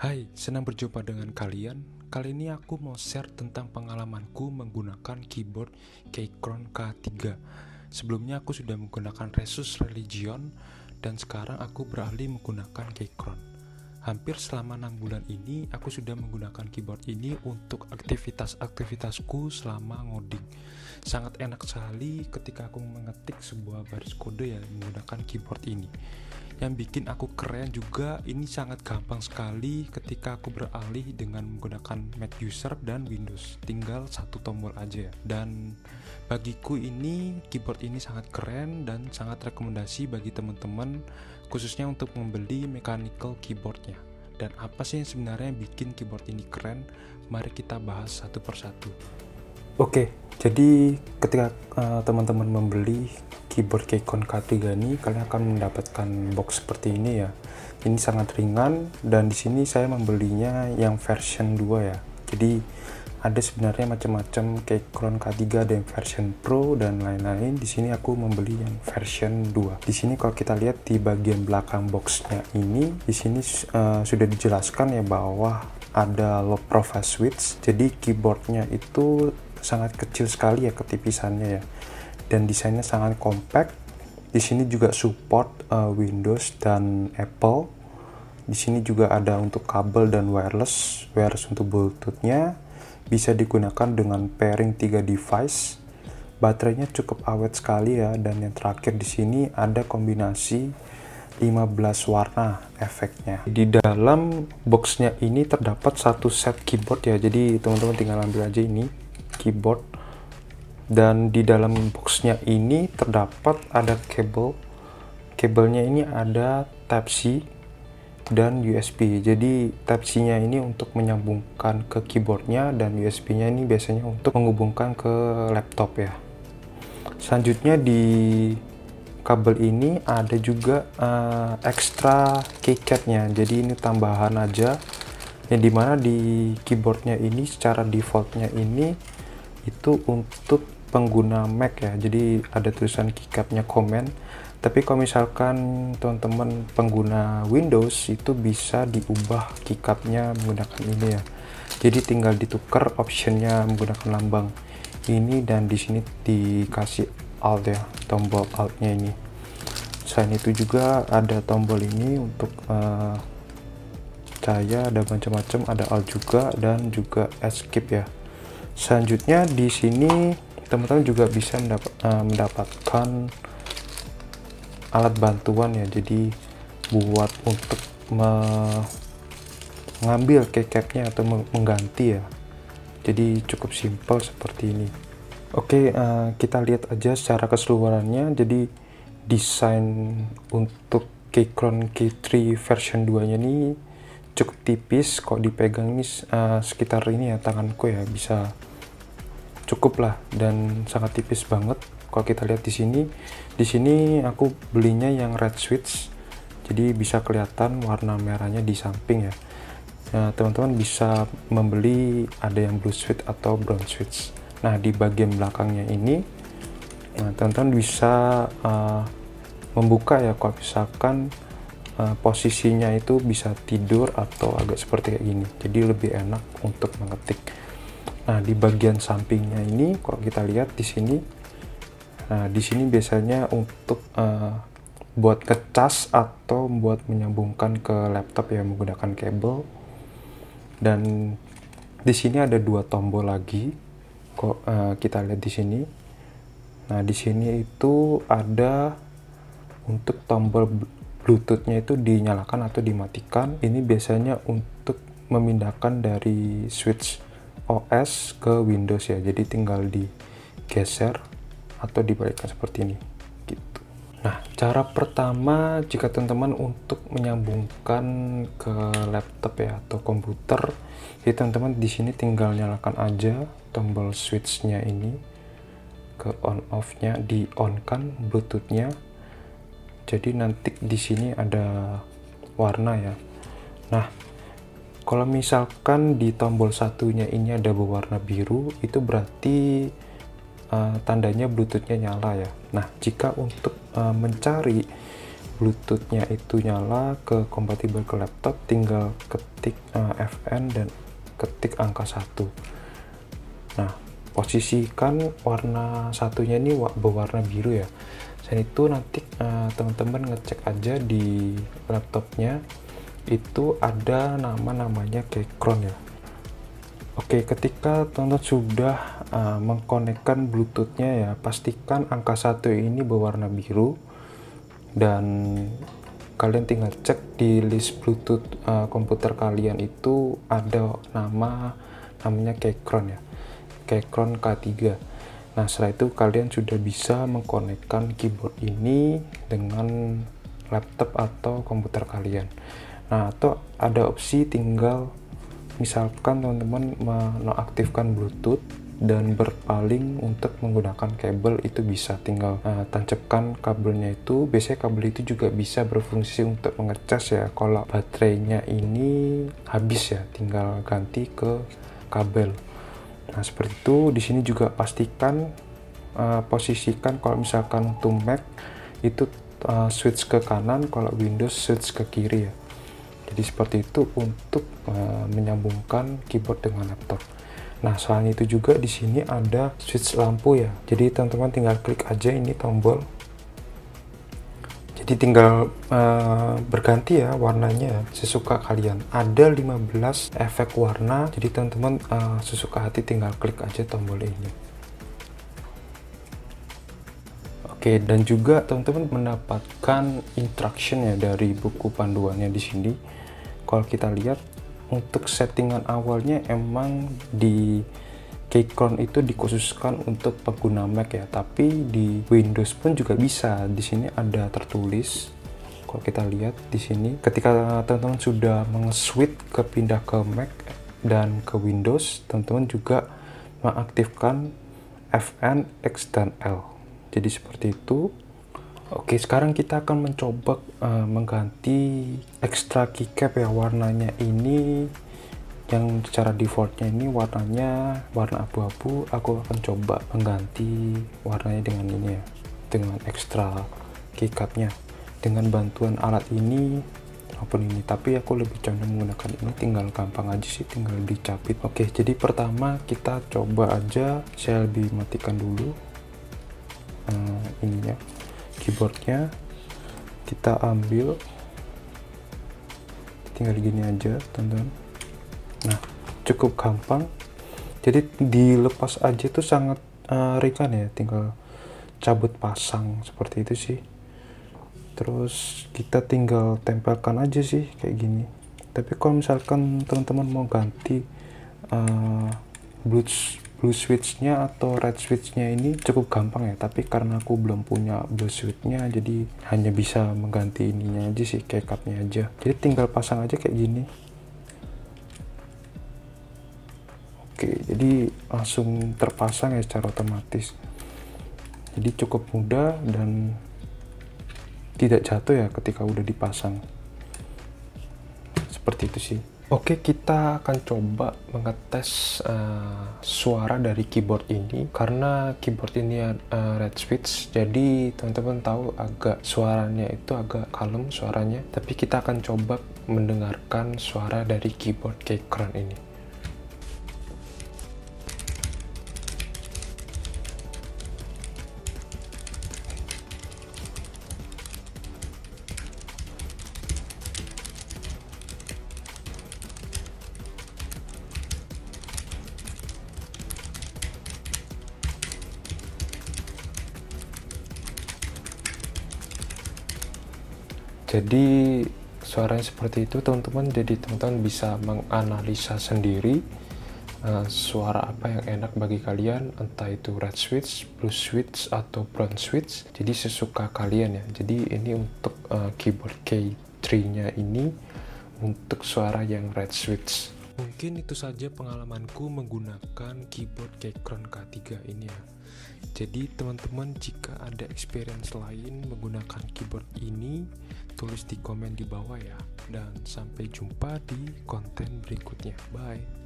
Hai, senang berjumpa dengan kalian. Kali ini aku mau share tentang pengalamanku menggunakan keyboard Keychron K3. Sebelumnya aku sudah menggunakan Resus Religion dan sekarang aku beralih menggunakan Keychron. Hampir selama 6 bulan ini aku sudah menggunakan keyboard ini untuk aktivitas-aktivitasku selama ngoding. Sangat enak sekali ketika aku mengetik sebuah baris kode ya menggunakan keyboard ini. Yang bikin aku keren juga, ini sangat gampang sekali ketika aku beralih dengan menggunakan Mac user dan Windows. Tinggal satu tombol aja ya. Dan bagiku ini keyboard ini sangat keren dan sangat rekomendasi bagi teman-teman, khususnya untuk membeli mechanical keyboardnya. Dan apa sih yang sebenarnya bikin keyboard ini keren? Mari kita bahas satu persatu. Oke, jadi ketika teman-teman membeli keyboard Keychron K3 ini, kalian akan mendapatkan box seperti ini ya. Ini sangat ringan dan di sini saya membelinya yang version 2 ya. Jadi ada sebenarnya macam-macam Keychron K3, ada yang version Pro dan lain-lain. Di sini aku membeli yang version 2. Di sini kalau kita lihat di bagian belakang boxnya ini, di sini sudah dijelaskan ya bahwa ada low profile switch. Jadi keyboardnya itu sangat kecil sekali ya ketipisannya ya. Dan desainnya sangat compact. Di sini juga support Windows dan Apple. Di sini juga ada untuk kabel dan wireless untuk Bluetooth-nya. Bisa digunakan dengan pairing 3 device. Baterainya cukup awet sekali ya, dan yang terakhir di sini ada kombinasi 15 warna efeknya. Di dalam boxnya ini terdapat satu set keyboard ya. Jadi teman-teman tinggal ambil aja ini keyboard. Dan di dalam boxnya ini terdapat ada kabelnya ini ada Type-C dan USB. Jadi Type-C-nya ini untuk menyambungkan ke keyboardnya dan USB-nya ini biasanya untuk menghubungkan ke laptop ya. Selanjutnya di kabel ini ada juga extra keycap-nya. Jadi ini tambahan aja, yang dimana di keyboardnya ini secara defaultnya ini itu untuk pengguna Mac ya. Jadi ada tulisan keycap-nya command. Tapi kalau misalkan teman-teman pengguna Windows, itu bisa diubah keycap-nya menggunakan ini ya. Jadi tinggal ditukar optionnya menggunakan lambang ini, dan di sini dikasih Alt ya, tombol Alt-nya ini. Selain itu juga ada tombol ini untuk cahaya, ada macam-macam, ada Alt juga dan juga Escape ya. Selanjutnya di sini teman-teman juga bisa mendapatkan alat bantuan ya. Jadi buat untuk mengambil keycapnya atau mengganti ya. Jadi cukup simpel seperti ini. Oke, kita lihat aja secara keseluruhannya. Jadi desain untuk Keychron K3 version 2 nya ini cukup tipis. Kok dipegang ini sekitar ini ya tanganku ya, bisa cukup lah, dan sangat tipis banget. Kalau kita lihat di sini aku belinya yang red switch, jadi bisa kelihatan warna merahnya di samping ya. Nah, teman-teman bisa membeli ada yang blue switch atau brown switch. Nah, di bagian belakangnya ini, teman-teman bisa membuka ya kalau misalkan posisinya itu bisa tidur atau agak seperti kayak gini. Jadi lebih enak untuk mengetik. Nah, di bagian sampingnya ini kalau kita lihat di sini, nah di sini biasanya untuk buat ngecas atau buat menyambungkan ke laptop ya menggunakan kabel. Dan di sini ada 2 tombol lagi. Kok kita lihat di sini. Nah, di sini itu ada untuk tombol Bluetooth-nya itu dinyalakan atau dimatikan. Ini biasanya untuk memindahkan dari switch OS ke Windows ya. Jadi tinggal digeser atau dibalikkan seperti ini gitu. Nah, cara pertama jika teman-teman untuk menyambungkan ke laptop ya atau komputer, jadi teman-teman di sini tinggal nyalakan aja tombol switch-nya ini ke on off-nya, di on kan Bluetooth-nya. Jadi nanti di sini ada warna ya. Nah, kalau misalkan di tombol satunya ini ada berwarna biru, itu berarti tandanya Bluetooth-nya nyala ya. Nah, jika untuk mencari Bluetoothnya itu nyala, ke kompatibel ke laptop, tinggal ketik FN dan ketik angka 1. Nah, posisikan warna satunya ini berwarna biru ya. Selain itu nanti teman-teman ngecek aja di laptopnya itu ada namanya Keychron ya. Oke, ketika teman-teman sudah mengkonekkan Bluetoothnya ya, pastikan angka 1 ini berwarna biru, dan kalian tinggal cek di list Bluetooth komputer kalian itu ada namanya Keychron ya, Keychron K3. Nah, setelah itu kalian sudah bisa mengkonekkan keyboard ini dengan laptop atau komputer kalian. Nah, atau ada opsi tinggal misalkan teman-teman menonaktifkan Bluetooth dan berpaling untuk menggunakan kabel, itu bisa tinggal tancapkan kabelnya itu. Biasanya kabel itu juga bisa berfungsi untuk mengecas ya, kalau baterainya ini habis ya, tinggal ganti ke kabel. Nah, seperti itu. Di sini juga pastikan posisikan kalau misalkan untuk Mac itu switch ke kanan, kalau Windows switch ke kiri ya. Jadi seperti itu untuk menyambungkan keyboard dengan laptop. Nah, selain itu juga di sini ada switch lampu ya. Jadi teman-teman tinggal klik aja ini tombol. Jadi tinggal berganti ya warnanya sesuka kalian. Ada 15 efek warna. Jadi teman-teman sesuka hati tinggal klik aja tombol ini. Oke, dan juga teman-teman mendapatkan instruction ya dari buku panduannya di sini. Kalau kita lihat untuk settingan awalnya emang di Keychron itu dikhususkan untuk pengguna Mac ya, tapi di Windows pun juga bisa. Di sini ada tertulis. Kalau kita lihat di sini, ketika teman-teman sudah meng-switch pindah ke Mac dan ke Windows, teman-teman juga mengaktifkan FN, X, dan L. Jadi seperti itu. Oke, sekarang kita akan mencoba mengganti extra keycap ya. Warnanya ini yang secara defaultnya ini warnanya warna abu-abu. Aku akan coba mengganti warnanya dengan ini ya, dengan extra keycapnya dengan bantuan alat ini maupun ini, tapi aku lebih condong menggunakan ini. Tinggal gampang aja sih, tinggal dicapit. Oke, jadi pertama kita coba aja, saya lebih matikan dulu ininya, keyboardnya kita ambil, tinggal gini aja teman-teman. Nah, cukup gampang, jadi dilepas aja tuh sangat ringan ya, tinggal cabut pasang seperti itu sih. Terus kita tinggal tempelkan aja sih kayak gini. Tapi kalau misalkan teman-teman mau ganti blue switch-nya atau red switch-nya ini cukup gampang ya, tapi karena aku belum punya blue switch-nya, jadi hanya bisa mengganti ininya aja sih, keycapnya aja. Jadi tinggal pasang aja kayak gini. Oke, jadi langsung terpasang ya secara otomatis. Jadi cukup mudah dan tidak jatuh ya ketika udah dipasang. Seperti itu sih. Oke, kita akan coba mengetes suara dari keyboard ini. Karena keyboard ini red switch, jadi teman-teman tahu agak suaranya itu agak kalem suaranya. Tapi kita akan coba mendengarkan suara dari keyboard Keychron ini. Jadi suaranya seperti itu teman-teman. Jadi teman-teman bisa menganalisa sendiri suara apa yang enak bagi kalian, entah itu red switch, blue switch, atau brown switch. Jadi sesuka kalian ya. Jadi ini untuk keyboard K3 nya ini untuk suara yang red switch. Mungkin itu saja pengalamanku menggunakan keyboard Keychron K3 ini ya. Jadi teman-teman jika ada experience lain menggunakan keyboard ini, tulis di komen di bawah ya. Dan sampai jumpa di konten berikutnya. Bye.